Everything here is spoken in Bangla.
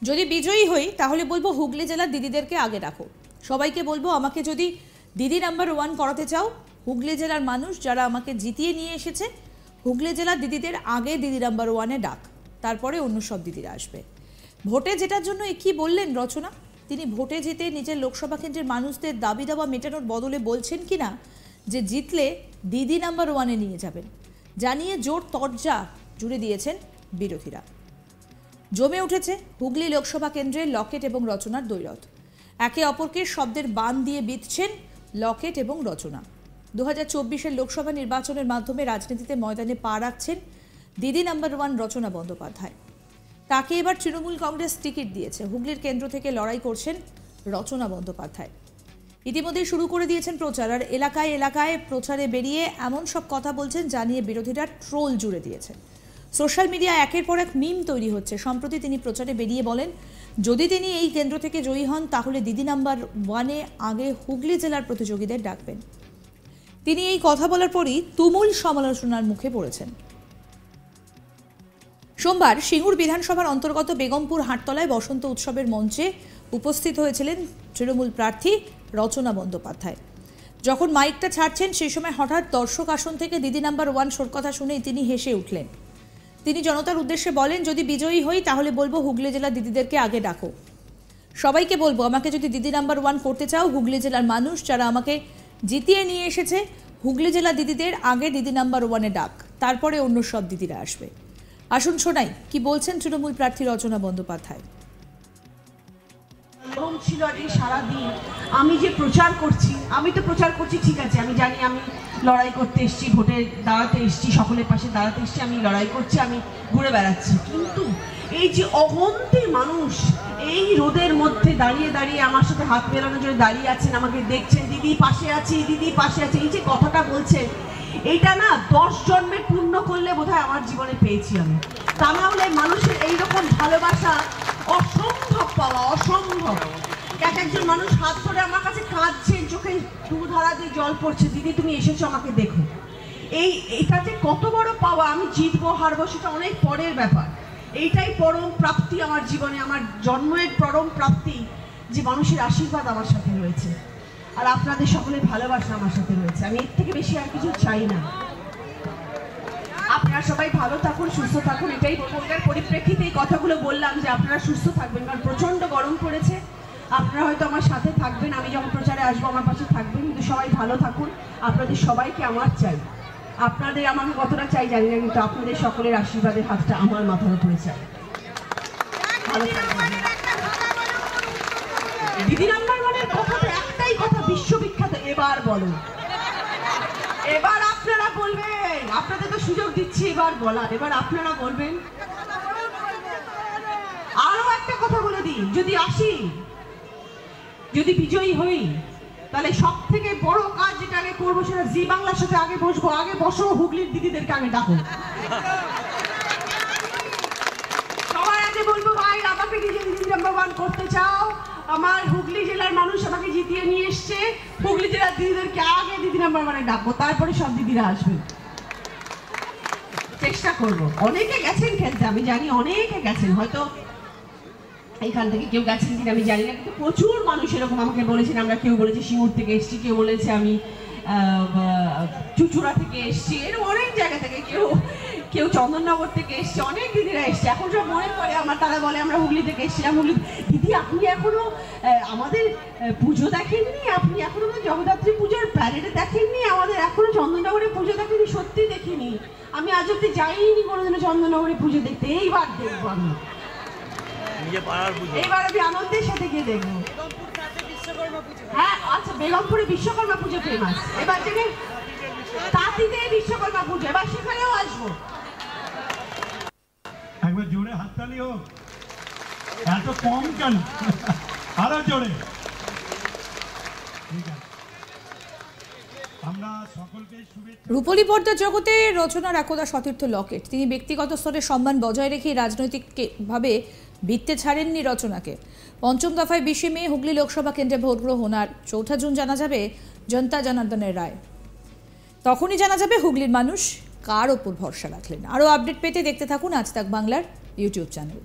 যদি বিজয়ী হই তাহলে বলবো হুগলি জেলার দিদিদেরকে আগে রাখো। সবাইকে বলবো আমাকে যদি দিদি নাম্বার 1 করাতে চাও, হুগলি জেলার মানুষ যারা আমাকে জিতিয়ে নিয়ে এসেছে, হুগলি জেলার দিদিদের আগে দিদি নাম্বার 1-এ ডাক, তারপরে অন্য সব দিদিরা আসবে। ভোটে জেতার জন্য কি বললেন রচনা? তিনি ভোটে জিতে নিজের লোকসভা কেন্দ্রের মানুষদের দাবি দাবা মেটানোর বদলে বলছেন কিনা যে জিতলে দিদি নাম্বার 1-এ নিয়ে যাবেন, জানিয়ে জোর তরজা জুড়ে দিয়েছেন বিরোধীরা। জমে উঠেছে হুগলি লোকসভা কেন্দ্রের লকেট এবং রচনার দ্বৈরথ। একে অপরকে শব্দের বান দিয়ে বিঁধছেন লকেট এবং রচনা। 2024-এর লোকসভা নির্বাচনের মাধ্যমে রাজনীতিতে ময়দানে পা রাখছেন দিদি নাম্বার 1 রচনা বন্দ্যোপাধ্যায়। তাকে এবার তৃণমূল কংগ্রেস টিকিট দিয়েছে। হুগলির কেন্দ্র থেকে লড়াই করছেন রচনা বন্দ্যোপাধ্যায়। ইতিমধ্যেই শুরু করে দিয়েছেন প্রচার, আর এলাকায় এলাকায় প্রচারে বেরিয়ে এমন সব কথা বলছেন জানিয়ে বিরোধীরা ট্রোল জুড়ে দিয়েছেন। সোশ্যাল মিডিয়ায় একের পর এক মিম তৈরি হচ্ছে। সম্প্রতি তিনি প্রচারে বেরিয়ে বলেন, যদি তিনি এই কেন্দ্র থেকে জয়ী হন তাহলে দিদি নাম্বার 1-এ আগে হুগলি জেলার প্রতিযোগীদের ডাকবেন। তিনি এই কথা বলার পরই তুমুল সমালোচনার মুখে পড়েছেন। সোমবার সিঙ্গুর বিধানসভার অন্তর্গত বেগমপুর হাটতলায় বসন্ত উৎসবের মঞ্চে উপস্থিত হয়েছিলেন তৃণমূল প্রার্থী রচনা বন্দ্যোপাধ্যায়। যখন মাইকটা ছাড়ছেন সেই সময় হঠাৎ দর্শক আসন থেকে দিদি নাম্বার 1 সোর কথা শুনেই তিনি হেসে উঠলেন। তিনি জনতার উদ্দেশ্যে বলেন, যদি বিজয়ী হই তাহলে বলবো হুগলি জেলার দিদিদেরকে আগে ডাকো। সবাইকে বলবো আমাকে যদি দিদি নাম্বার 1 করতে চাও, হুগলি জেলার মানুষ যারা আমাকে জিতিয়ে নিয়ে এসেছে, হুগলি জেলার দিদিদের আগে দিদি নাম্বার 1-এ ডাক, তারপরে অন্য সব দিদিরা আসবে। আসুন শোনাই কি বলছেন তৃণমূল প্রার্থী রচনা বন্দ্যোপাধ্যায়। ছিল আজকে সারাদিন আমি যে প্রচার করছি, আমি তো প্রচার করছি ঠিক আছে, আমি জানি আমি লড়াই করতে এসেছি, ভোটে দাঁড়াতে এসেছি, সকলের পাশে দাঁড়াতে এসেছি, আমি লড়াই করছি, আমি ঘুরে বেড়াচ্ছি, কিন্তু এই যে অগন্তি মানুষ এই রোদের মধ্যে দাঁড়িয়ে দাঁড়িয়ে আমার সাথে হাত মেলানোর জন্য দাঁড়িয়ে আছেন, আমাকে দেখছেন, দিদি পাশে আছি, দিদি পাশে আছে, এই যে কথাটা বলছেন, এইটা না 10 জন্মের পূর্ণ করলে বোধহয় আমার জীবনে পেয়েছি আমি। তা না হলে মানুষের এইরকম ভালোবাসা অসম্ভব পাওয়া, অসম্ভব। একজন মানুষ হাত ধরে আমার কাছে কাঁদছেন, চোখে দুধারা দিয়ে জল পড়ছে, দিদি তুমি এসেছো আমাকে দেখো। এইটা যে কত বড় পাওয়া, আমি জিতবো হারবো সেটা অনেক পরের ব্যাপার। এইটাই পরম প্রাপ্তি আমার জীবনে, আমার জন্মের পরম প্রাপ্তি যে মানুষের আশীর্বাদ আমার সাথে রয়েছে, আর আপনাদের সকলের ভালোবাসা আমার সাথে রয়েছে। আমি এর থেকে বেশি আর কিছু চাই না। আপনারা সবাই ভালো থাকুন, সুস্থ থাকুন, এটাই প্রকার পরিপ্রেক্ষিতে এই কথাগুলো বললাম যে আপনারা সুস্থ থাকবেন, কারণ প্রচন্ড গরম পড়েছে। আপনারা হয়তো আমার সাথে থাকবেন, আমি যখন প্রচারে আসবো আমার পাশে থাকবেন, কিন্তু সবাই ভালো থাকুন। আপনাদের সবাইকে আমার চাই, আপনাদের আমাকে কতটা চাই জানি না, কিন্তু আপনাদের সকলের আশীর্বাদের হাতটা আমার মাথার উপরে চাই। ভালো থাকবেন। দিদি নাম্বার 1-এর কথা তো একটাই কথা, বিশ্ববিখ্যাত, এবার বলো, এবার আপনারা বলবেন, আপনাদের তো সুযোগ দিচ্ছি এবার বলার, এবার আপনারা বলবেন। আরো একটা কথা বলে দিই, যদি আসি, যদি বিজয়ী হই, তাহলে সব থেকে বড় কাজ যেটা আগে করবো সেটা জি বাংলার সাথে আগে বসবো, আগে বসো, হুগলির দিদিদেরকে আগে ডাকো। সবার আগে বলবো, ভাই আমাকে দিদি নাম্বার 1 করতে চাও, আমার হুগলি জেলার মানুষ আমাকে জিতিয়ে নিয়ে এসছে, হুগলি জেলার দিদিদেরকে আগে দিদি নাম্বার 1-এ ডাকবো, তারপরে সব দিদিরা আসবে। চেষ্টা করবো। অনেকে গেছেন খেলতে, আমি জানি অনেকে গেছেন, হয়তো এখান থেকে কেউ গেছেন কিনা আমি জানি না, কিন্তু প্রচুর মানুষ এরকম আমাকে বলেছেন। আমরা কেউ বলেছে সিঙ্গুর থেকে এসছি, কেউ বলেছে আমি চুচুড়া থেকে এসছি, এরকম অনেক জায়গা থেকে, কেউ চন্দননগর থেকে এসছে, অনেক দিদিরা এসছে। এখন সব মনে পড়ে আমার, তারা বলে আমরা হুগলি থেকে এসছিলাম, হুগলি দিদি আপনি এখনো আমাদের পুজো দেখেননি, আপনি এখনো জগদ্ধাত্রী পুজোর প্যারেডে দেখেননি, আমাদের এখনো চন্দননগরে পুজো দেখেনি। সত্যি দেখিনি, আমি আজ অব্দি যাইনি কোনোদিনও চন্দননগরে পুজো দেখতে, এইবার দেখবো আমি, এইবার আমি আনন্দের সাথে গিয়ে দেখবো। হ্যাঁ আচ্ছা, বেগমপুরে বিশ্বকর্মা পুজো ফেমাস, এবার থেকে তাঁতিতে বিশ্বকর্মা পুজো, এবার সেখানেও আসবো। একবার জোরে হাততালি হোক, এত কম কেন, আরো জোরে। রূপলী পর্দার জগতে রচনার একদা সতীর্থ লকেট। তিনি ব্যক্তিগত স্তরে সম্মান বজায় রেখে রাজনৈতিকভাবে ভিত্তে ছাড়েননি রচনাকে। ৫ম দফায় ২০শে মে হুগলি লোকসভা কেন্দ্রে ভোট গ্রহণ, আর ৪ জুন জানা যাবে জনতা জনার্দনের রায়। তখনই জানা যাবে হুগলির মানুষ কার ওপর ভরসা রাখলেন। আরও আপডেট পেতে দেখতে থাকুন আজ তাক বাংলার ইউটিউব চ্যানেল।